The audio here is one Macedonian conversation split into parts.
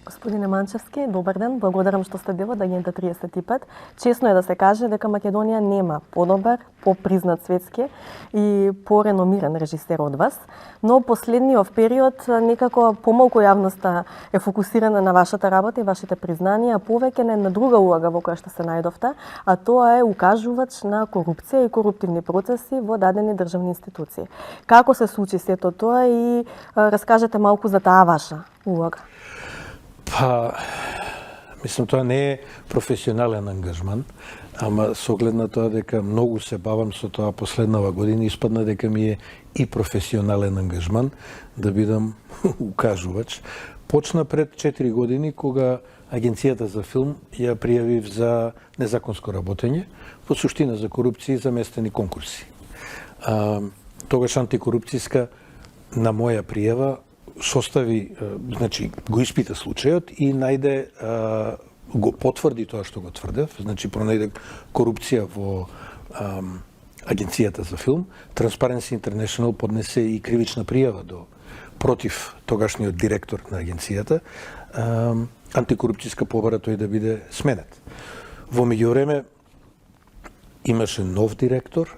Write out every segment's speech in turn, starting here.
Господине Манчевски, добар ден. Благодарам што сте дел од Агента 35. Чесно е да се каже дека Македонија нема подобар, попризнат светски и пореномиран режисер од вас, но последниот период некако помалку јавноста е фокусирана на вашата работа и вашите признанија, а повеќе на една друга улога во која што се најдовте, а тоа е укажувач на корупција и коруптивни процеси во дадени државни институции. Како се случи сето тоа и раскажете малку за таа ваша улога? Па, мислам, тоа не е професионален ангажман, ама со оглед на тоа дека многу се бавам со тоа последнава година, испадна дека ми е и професионален ангажман да бидам укажувач. Почна пред 4 години, кога Агенцијата за филм ја пријавив за незаконско работење, во суштина за корупција и заместени конкурси. Тогаш антикорупцијска на моја пријава состави, значи, го испита случајот и најде, го потврди тоа што го тврдев, значи, пронајде корупција во Агенцијата за филм. Transparency International поднесе и кривична пријава против тогашниот директор на агенцијата, антикорупцијска побара тој да биде сменет. Во меѓувреме имаше нов директор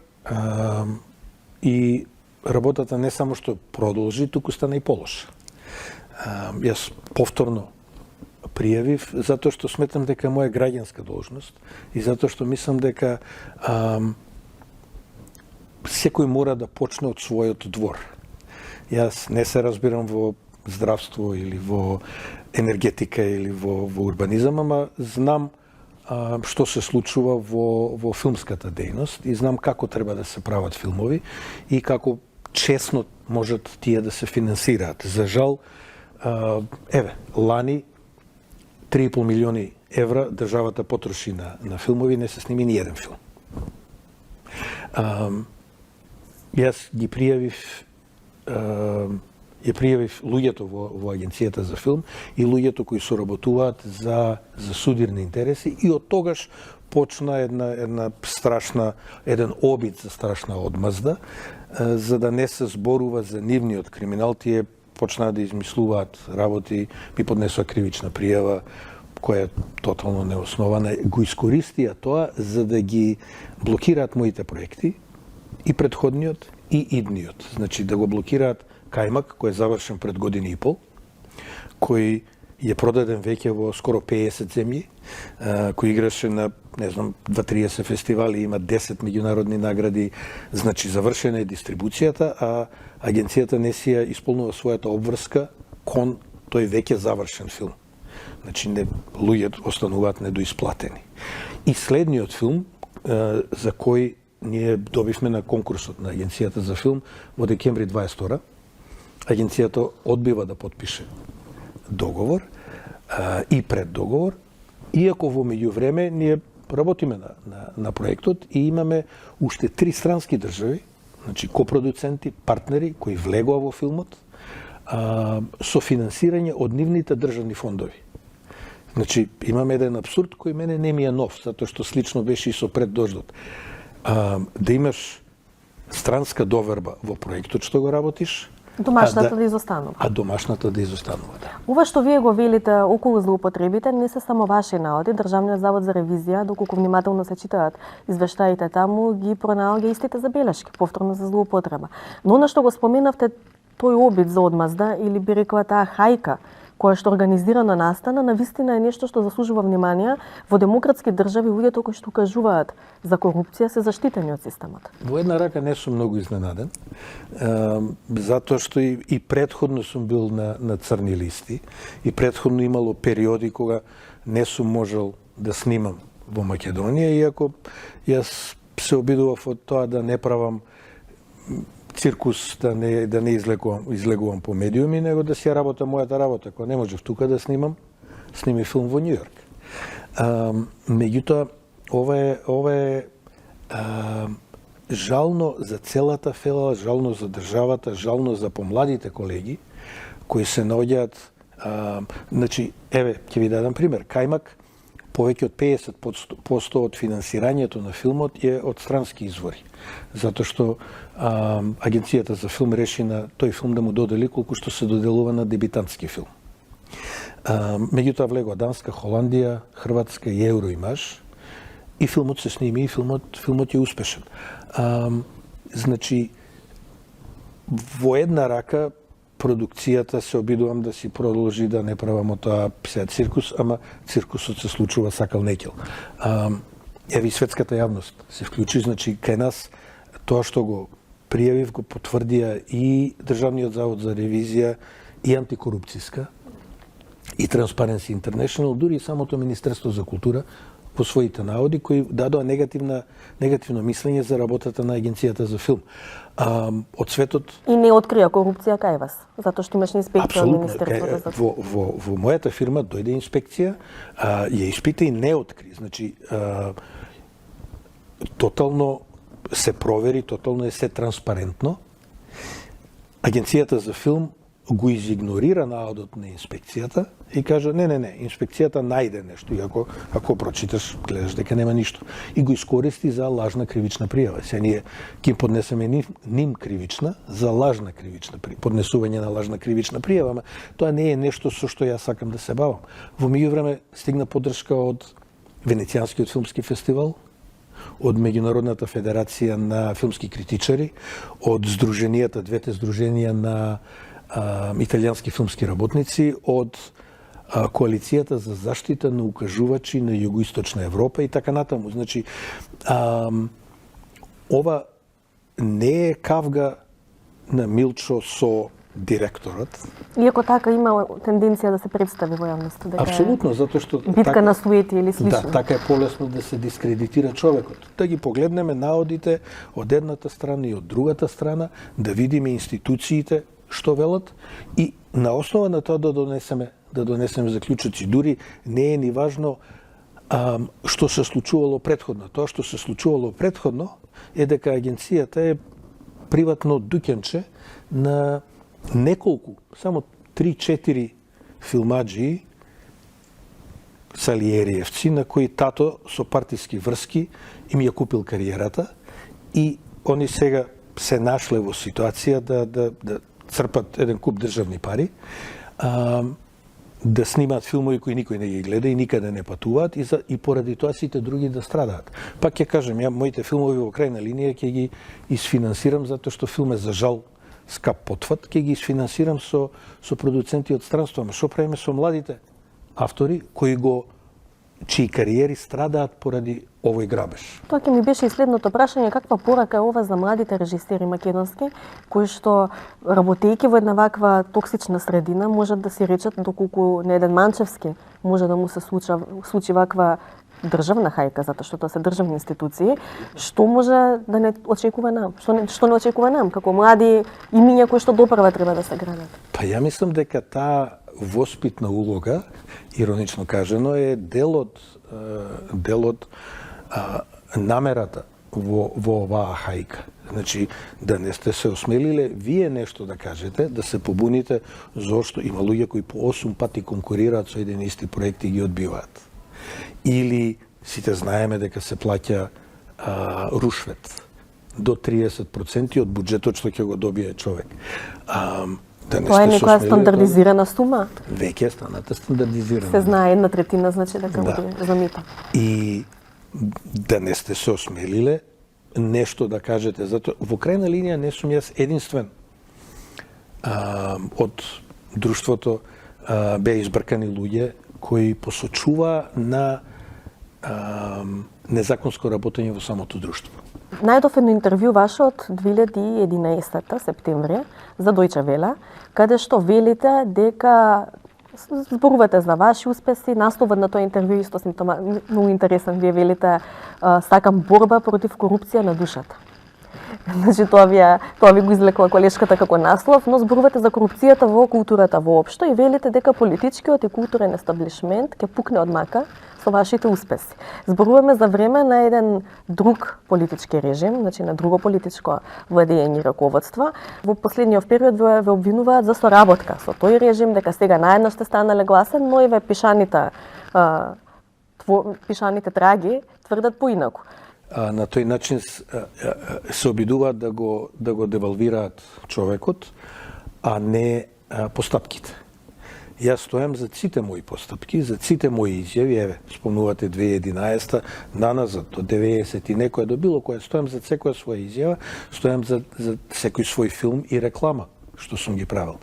и работата не само што продолжи, туку стана и полоша. Јас повторно пријавив затоа што сметам дека е моја граѓанска должност и затоа што мислам дека секој мора да почне од својот двор. Јас не се разбирам во здравство или во енергетика или во урбанизам, ама знам што се случува во филмската дејност и знам како треба да се прават филмови и како честно можат тие да се финансираат. За жал, лани 3,5 милиони евра државата потроши на филмови, не се сними ни еден филм. Јас ги пријавив луѓето во Агенцијата за филм и луѓето кои соработуваат за судирни интереси и од тогаш почна еден обид за страшна одмазда, за да не се зборува за нивниот криминал. Тие почнаа да измислуваат работи, ми поднесоа кривична пријава, која е тотално неоснована. Го искористија тоа за да ги блокираат моите проекти, и предходниот, и идниот. Значи да го блокираат Кајмак, кој е завршен пред година и пол, кој е продаден веќе во скоро 50 земји, кој играше на, не знам, 2-30 фестивали, има 10 меѓународни награди, значи завршена е дистрибуцијата, а агенцијата не си ја исполнува својата обврска кон тој веќе завршен филм. Значи луѓето остануваат недоисплатени. И следниот филм за кој ние добивме на конкурсот на Агенцијата за филм во декември 22 агенцијата одбива да потпише договор и преддоговор, иако во меѓувреме ние работиме на проектот и имаме уште 3 странски држави, значи копродуценти, партнери кои влегоа во филмот, со финансирање од нивните државни фондови. Значи имаме еден абсурд кој мене не ми е нов, затоа што слично беше и со преддождот. Да имаш странска доверба во проектот што го работиш, домашната да изостанува. А домашната да изостанува, да. Ова што вие го велите околу злоупотребите не се само ваши наоди. Државниот завод за ревизија, доколку внимателно се читаат извештаите таму, ги пронаоѓа истите забелешки, повторно за злоупотреба. Но она што го споменавте, тој обид за одмазда или би рекла таа хајка која што организирано настана, навистина е нешто што заслужува внимание. Во демократски држави луѓето кои што кажуваат за корупција се заштитени од системот. Во една рака не сум многу изненаден, затоа што и претходно сум бил на црни листи и претходно имало периоди кога не сум можел да снимам во Македонија, иако јас се обидував од тоа да не правам циркус, да не излегувам по медиуми, него да си работам мојата работа. Кога не можев тука да сними филм во Њујорк. Меѓутоа, ова е жално за целата фела, жално за државата, жално за помладите колеги кои се наоѓаат. Значи, ќе ви дадам пример. Кајмак, повеќе од 50% од финансирањето на филмот е од странски извори. Затоа што Агенцијата за филм реши на тој филм да му додели колку што се доделува на дебитантски филм. Меѓутоа влегоа Данска, Холандија, Хрватска и Евроимаж и филмот се сними и филмот е успешен. Значи, во една рака продукцијата се обидувам да си продолжи да не правам тоа сега циркус, ама циркусот се случува сакал некел. Еви светската јавност се вклучи, значи кај нас тоа што го пријавив го потврдија и Државниот завод за ревизија и антикорупцијска и Transparency International, дури и самото Министерство за култура по своите наводи кои дадоа негативно мислење за работата на Агенцијата за филм. Од светот И не открија корупција кај вас, затоа што имаш инспекција од Министерството за во мојата фирма дојде инспекција, ја испита и не откри. Значи тотално се провери, тотално е се транспарентно. Агенцијата за филм го изигнорира наодот на инспекцијата и кажа не, инспекцијата најде нешто и ако прочиташ, гледаш дека нема ништо. И го искористи за лажна кривична пријава. Се ние ќе поднесеме ним кривична за лажна кривична поднесување на лажна кривична пријава, ама тоа не е нешто со што јас сакам да се бавам. Во меѓувреме стигна поддршка од Венецијанскиот филмски фестивал, од Меѓународната федерација на филмски критичари, од двете здруженија на италијански филмски работници, од коалицијата за заштита на укажувачи на југоисточна Европа и така натаму. Значи, ова не е кавга на Милчо со директорот. Иако така има тенденција да се представи во јавноста дека Апсолутно, затоа што битка на суети или слично. Да, така е полесно да се дискредитира човекот. Да ги погледнеме наводите од едната страна и од другата страна, да видиме институциите што велат и на основа на тоа да донесеме заклучоци. Дури не е ни важно што се случувало претходно. Тоа што се случувало претходно е дека агенцијата е приватно дуќенче на неколку, само 3-4 филмаџии салиериевци на кои тато со партиски врски им ја купил кариерата и они сега се нашле во ситуација да црпат еден куп државни пари, да снимаат филмови кои никој не ги гледа и никаде не патуваат и поради тоа сите други да страдаат. Пак ќе кажем, моите филмови во крајна линија ќе ги isfinansирам затоа што филм е за жал скап потфат, ќе ги isfinansирам со продуценти од странство. Ама што правиме со младите автори чии кариери страдаат поради овој грабеж? Тоа ќе ми беше и следното прашање, каква порака е ова за младите режисери македонски, кои што работејќи во една ваква токсична средина можат да си речат доколку на еден Манчевски може да му се случи ваква државна хајка, затоа што тоа се државни институции, што може да не очекува нам? Што не очекува нам како млади имиња кои што допрва треба да се градат? Па ја мислам дека таа воспитна улога, иронично кажено, е дел од намерата во оваа хајка. Значи, да не сте се осмелиле вие нешто да кажете, да се побуните зошто има луѓе кои по 8 пати конкурираат со еден исти проект и ги одбиваат. Или сите знаеме дека се плаќа рушвет до 30% од буџетот што ќе го добие човек. Да не тоа е некоја стандардизирана сума? Веќе е станата стандардизирана. Се знае 1/3 значи дека буде за мито. И да не сте се осмелиле нешто да кажете, затоа во крајна линија не сум јас единствен од друштвото беа избркани луѓе кои посочува на незаконско работење во самото друштво. Најдов едно интервју ваше од 2011 септември за Дојче Веле, каде што велите дека зборувате за ваши успеси, насловот на тоа интервју исто многу интересен, вие велите сакам борба против корупција на душата. Значи тоа ви го излекла колешката како наслов, но зборувате за корупцијата во културата воопшто и велите дека политичкиот и културен естаблишмент ќе пукне од мака со вашите успеси. Зборуваме за време на еден друг политички режим, значи на друго политичко владење и раководство. Во последниот период ве обвинуваат за соработка со тој режим, дека сега наедно сте станале гласен, но и ве пишаните траги тврдат поинаку. На тој начин се обидуваат да го девалвираат човекот, а не постапките. Јас стојам за сите мои постапки, за сите мои изјави, еве, спомнувате 2011-та, наназад до 90 и некоја до било која, стојам за секоја своја изјава, стојам за секој свој филм и реклама што сум ги правил.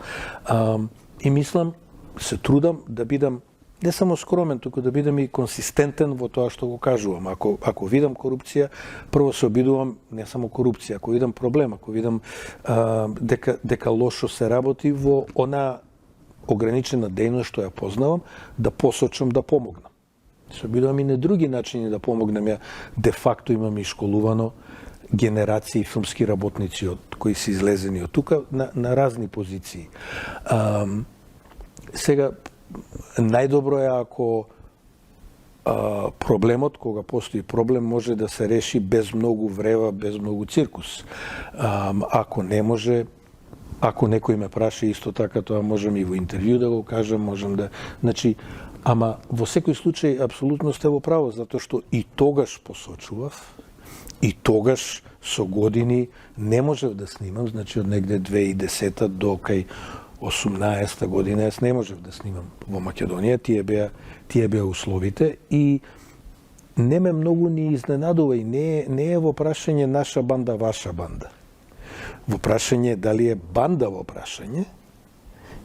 И мислам, се трудам да бидам не само скромен, туку да бидам и консистентен во тоа што го кажувам. Ако видам корупција, прво се обидувам не само корупција, ако видам проблем, ако видам дека лошо се работи во она ограничена дејност што ја познавам, да посочам да помогнам. Се обидувам и на други начини да помогнам. Ја де факто имам и школувано генерации филмски работници кои се излезени од тука на разни позиции. Сега, најдобро е ако проблемот, кога постои проблем, може да се реши без многу врева, без многу циркус. Ако не може, ако некој ме праша исто така, тоа можем и во интервју да го кажам, можем да... Значи, ама во секој случај, апсолутно сте во право, затоа што и тогаш посочував, и тогаш со години не можев да снимам, значи од негде 2010 до кај 18-та година јас не можев да снимам во Македонија, тие беа условите и не ме многу ни изненадува и не е во прашање наша банда, ваша банда. Во прашање дали е банда во прашање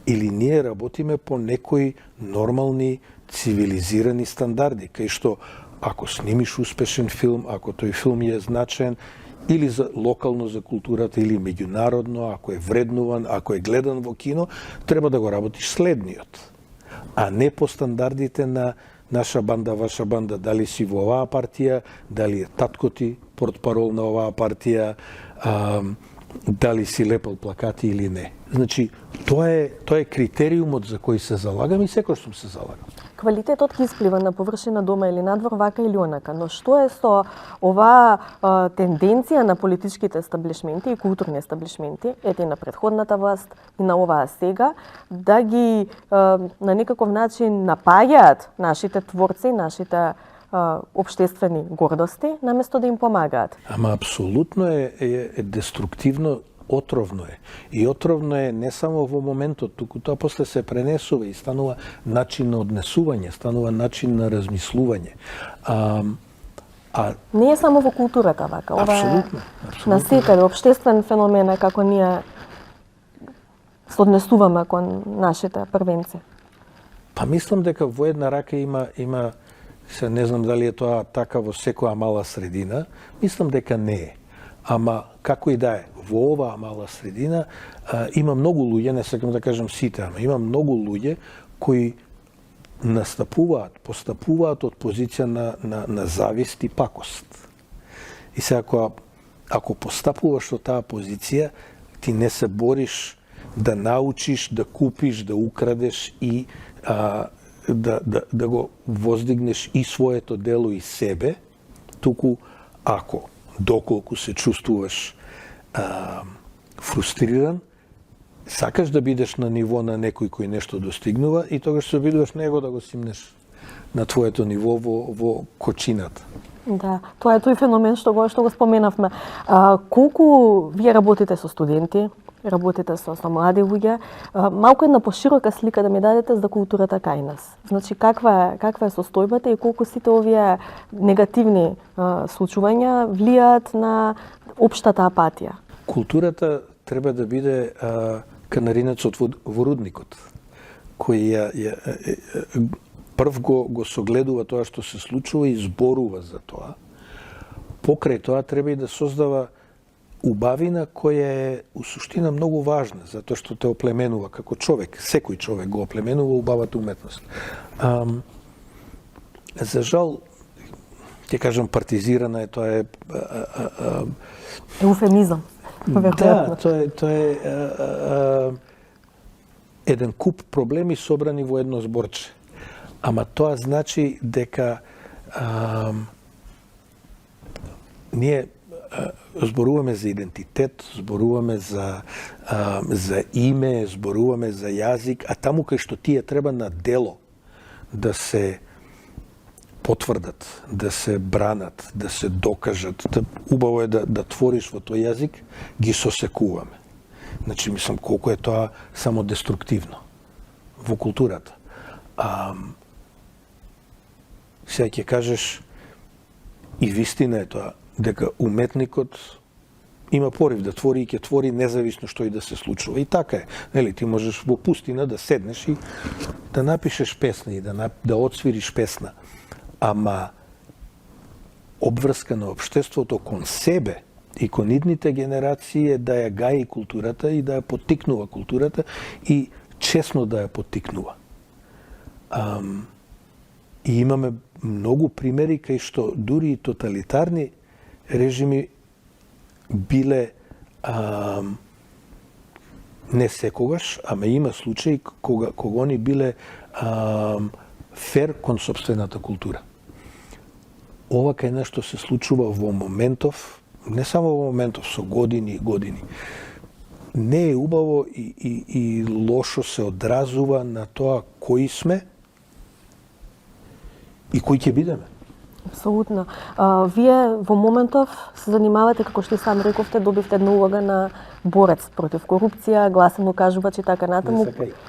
или ние работиме по некои нормални цивилизирани стандарди, кај што ако снимиш успешен филм, ако тој филм е значаен, или за локално за културата, или меѓународно, ако е вреднуван, ако е гледан во кино, треба да го работиш следниот. А не по стандардите на наша банда, ваша банда, дали си во оваа партија, дали е татко ти портпарол на оваа партија, дали си лепал плакати или не. Значи, тоа е критериумот за кој се залагам и секој што се залагам. Квалитетот ги исплива на површина дома или надвор вака или онака, но што е со оваа тенденција на политичките естаблишменти и културни естаблишменти, ете на претходната власт и на оваа сега, да ги на некаков начин напаѓаат нашите творци, нашите општествени гордости, наместо да им помагаат? Ама апсолутно е деструктивно, отровно е. И отровно е не само во моментот, туку тоа после се пренесува и станува начин на однесување, станува начин на размислување. Не е само во културата вака, ова апсолутно, е на секаде општествен феномен како ние се однесуваме кон нашите првенци. Па мислам дека во една рака има се не знам дали е тоа така во секоја мала средина, мислам дека не е. Ама како и да е, во оваа мала средина има многу луѓе, не сакам да кажам сите, ама има многу луѓе кои настапуваат, постапуваат од позиција на завист и пакост. И се ако постапуваш од таа позиција, ти не се бориш да научиш, да купиш, да украдеш и да го воздигнеш и своето дело и себе, туку ако доколку се чувствуваш фрустриран, сакаш да бидеш на ниво на некој кој нешто достигнува и тогаш се обидуваш него да го симнеш на твоето ниво во кочината. Да, тоа е тој феномен што го споменавме. Колку вие работите со студенти, работите со млади луѓе, малку една поширока слика да ми дадете за културата кај нас. Значи, каква е состојбата и колку сите овие негативни случувања влијаат на општата апатија? Културата треба да биде канаринецот во рудникот, кој прв го согледува тоа што се случува и зборува за тоа. Покрај тоа треба и да создава убавина која е у суштина многу важна, затоа што те оплеменува како човек. Секој човек го оплеменува убавата уметност. За жал, ќе кажам партизирана е, тоа е... Еуфемизам. Да, тоа е еден куп проблеми собрани во едно зборче. Ама тоа значи дека ние зборуваме за идентитет, зборуваме за име, зборуваме за јазик, а таму кај што тие треба на дело да се потврдат, да се бранат, да се докажат. Убаво е да твориш во тој јазик, ги сосекуваме. Значи, мислам, колку е тоа само деструктивно во културата. Сега ќе кажеш, и вистина е тоа, дека уметникот има порив да твори и ќе твори независно што и да се случува. И така е. Нели, ти можеш во пустина да седнеш и да напишеш песна и да отсвириш песна. Ама обврска на општеството кон себе и кон идните генерации е да ја гаи културата и да ја поттикнува културата и честно да ја поттикнува. И имаме многу примери кај што дури и тоталитарни режими биле не секогаш, ама има случаи кога они биле фер кон собствената култура. Ова кај нешто се случува во моментов, не само во моментов, со години и години. Не е убаво и лошо се одразува на тоа кои сме и кои ќе бидеме. Апсолутно. Вие во моментов се занимавате, како што и сам рековте, добивте една улога на борец против корупција, гласен укажувач и така натаму.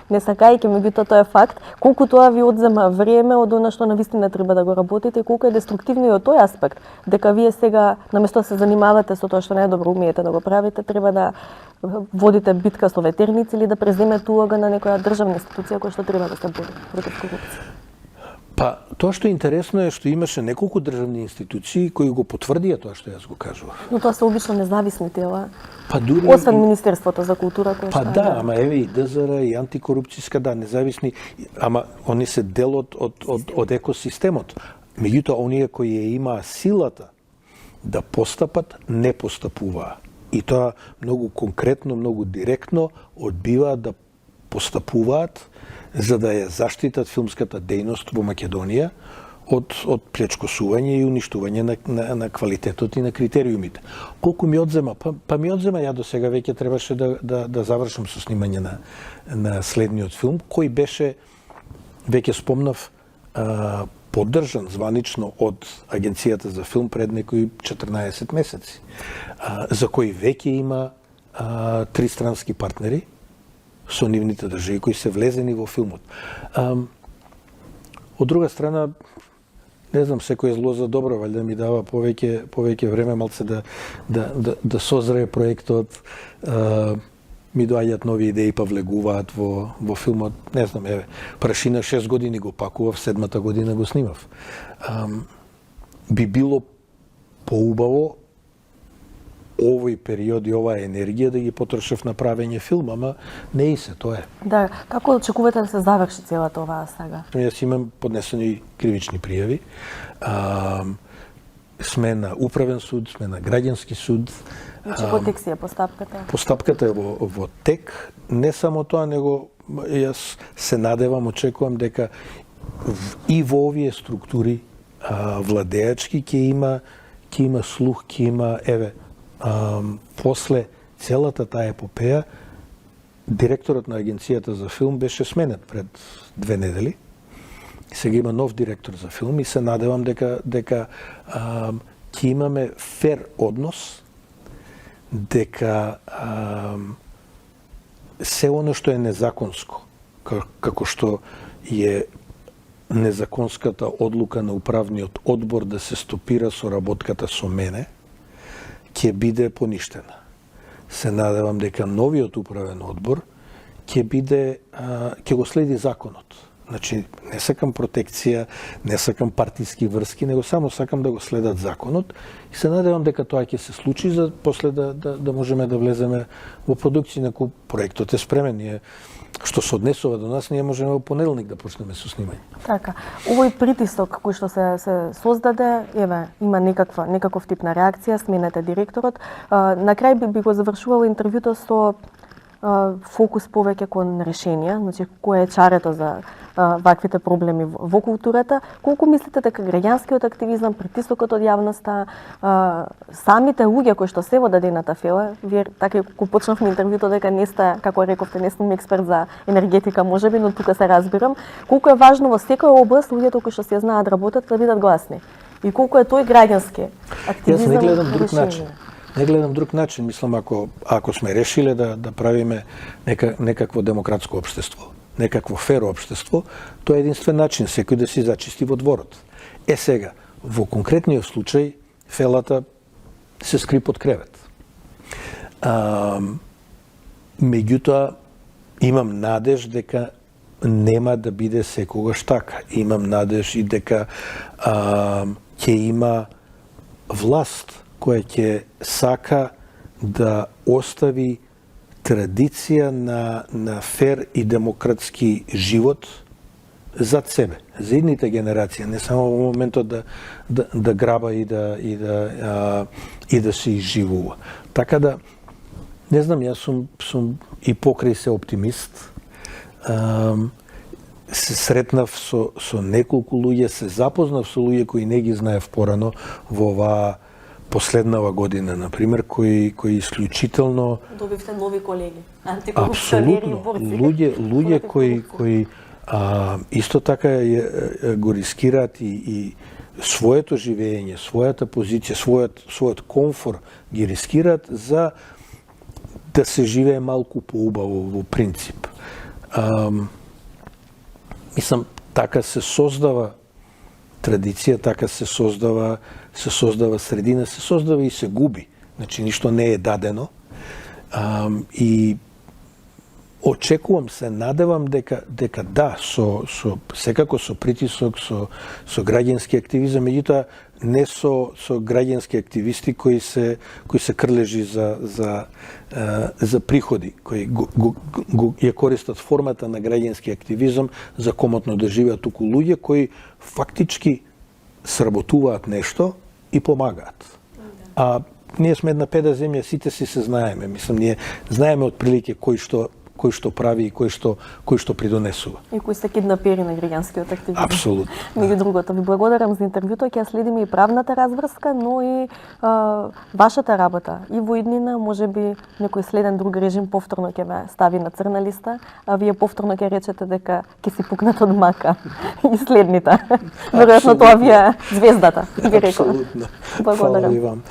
Не сакај, ќе ми би тоа е факт. Колку тоа ви одзема време од она што навистина треба да го работите и колку е деструктивно и од тој аспект, дека вие сега наместо да се занимавате со тоа што најдобро умеете да го правите, треба да водите битка со ветерници или да преземете улога на некоја државна институција која што треба да се бори против корупција. Па, тоа што е интересно е што имаше неколку државни институции кои го потврдија тоа што јас го кажував. Но тоа се обично независни тела. Па дури освен Министерството за култура кој па да, ама еве и ДЗР и антикорупцијска, да, независни, ама они се дел од екосистемот. Меѓутоа оние кои ја имаа силата да постапат, не постапуваа. И тоа многу конкретно, многу директно одбиваат да постапуваат за да ја заштитат филмската дејност во Македонија од плечкосување и уништување на квалитетот и на критериумите. Колку ми одзема? Па ми одзема, ја до сега веќе требаше да завршам со снимање на следниот филм, кој беше, веќе спомнав, поддржан званично од Агенцијата за филм пред некои 14 месеци, за кој веќе има тристрански партнери со нивните држави кои се влезени во филмот. Од друга страна, не знам, секој е зло за добро, валјда ми дава повеќе време малце да созрее проектот, ми доаѓаат нови идеи па влегуваат во филмот. Не знам, еве, Прашина 6 години го пакував, 7-та година го снимав. Би било поубаво овој период и оваа енергија да ги потрошев на правење филм, ама не и се, тоа е. Да, како очекувате да се заврши целата оваа сага? Јас имам поднесени кривични пријави. Сме на управен суд, сме на граѓански суд. Значи во тек си е постапката? Постапката е во тек. Не само тоа, него јас се надевам, очекувам дека и во овие структури владеачки ќе има слух, ќе има, еве, после целата таа епопеја, директорот на Агенцијата за филм беше сменет пред 2 недели. Сега има нов директор за филм и се надевам дека ќе имаме фер однос, дека се оно што е незаконско, како што е незаконската одлука на управниот одбор да се стопира соработката со мене, ќе биде поништена. Се надевам дека новиот управен одбор ќе го следи законот. Значи, не сакам протекција, не сакам партиски врски, него само сакам да го следат законот и се надевам дека тоа ќе се случи за после да можеме да влеземе во продукција. Неко проектот е спремен, ние што се однесува до нас, ние можеме во понеделник да почнеме со снимање. Така, овој притисок кој што се создаде, еве, има некаков тип на реакција, сменете директорот. На крај би го завршувала интервјуто со фокус повеќе кон решенија, значи кој е чарето за ваквите проблеми во културата. Колку мислите дека граѓанскиот активизам, притисокот од јавноста, самите луѓе кои што се во дадената фела, вие така кога почнавме интервјуто дека не сте, како рековте, не сум експерт за енергетика можеби, но тука се разбирам, колку е важно во секоја област луѓето кои што се знаат да работат да бидат гласни. И колку е тој граѓански активизам. Јас не гледам друг начин. Не гледам друг начин, мислам ако сме решиле да правиме некакво демократско општество, некакво фер општество, тоа е единствен начин секој да си зачисти во дворот. Сега, во конкретниот случај, фелата се скри под кревет. Меѓутоа, имам надеж дека нема да биде секогаш така. Имам надеж и дека ќе има власт која ќе сака да остави традиција на фер и демократски живот зад себе, за идните генерации, не само во моментот да граба и да се изживува. Така да, не знам, јас сум и покрај се оптимист. Се сретнав со неколку луѓе, се запознав со луѓе кои не ги знаев порано во оваа последнава година, например, кои исклучително добивте нови колеги, антикорупционери и апсолутно борци. луѓе кои исто така го рискираат и своето живење, својата позиција, својот комфор ги рискираат за да се живее малку поубаво во принцип. Мислам, така се создава традиција, така се создава средина, се создава и се губи. Значи, ништо не е дадено. И очекувам, се надевам дека да, секако со притисок, со граѓански активизам, меѓутоа не со граѓански активисти кои се крлежи за приходи, кои ја користат формата на граѓански активизам за комотно да живеат околу луѓе кои фактички сработуваат нешто и помагаат. А ние сме една педа земја, сите си се знаеме. Мислам, ние знаеме отприлике кој што прави и кој што придонесува. И кои се киднапери на граѓанскиот активизам. Апсолутно. Меѓу другото, ви благодарам за интервјуто, ќе следиме и правната разврска, но и вашата работа. И во иднина, можеби некој следен друг режим повторно ќе ве стави на црна листа, а вие повторно ќе речете дека ќе си пукнат од мака и следните. Веројатно тоа ви е звездата, би рекол. Апсолутно. Благодарам. Фала и вам.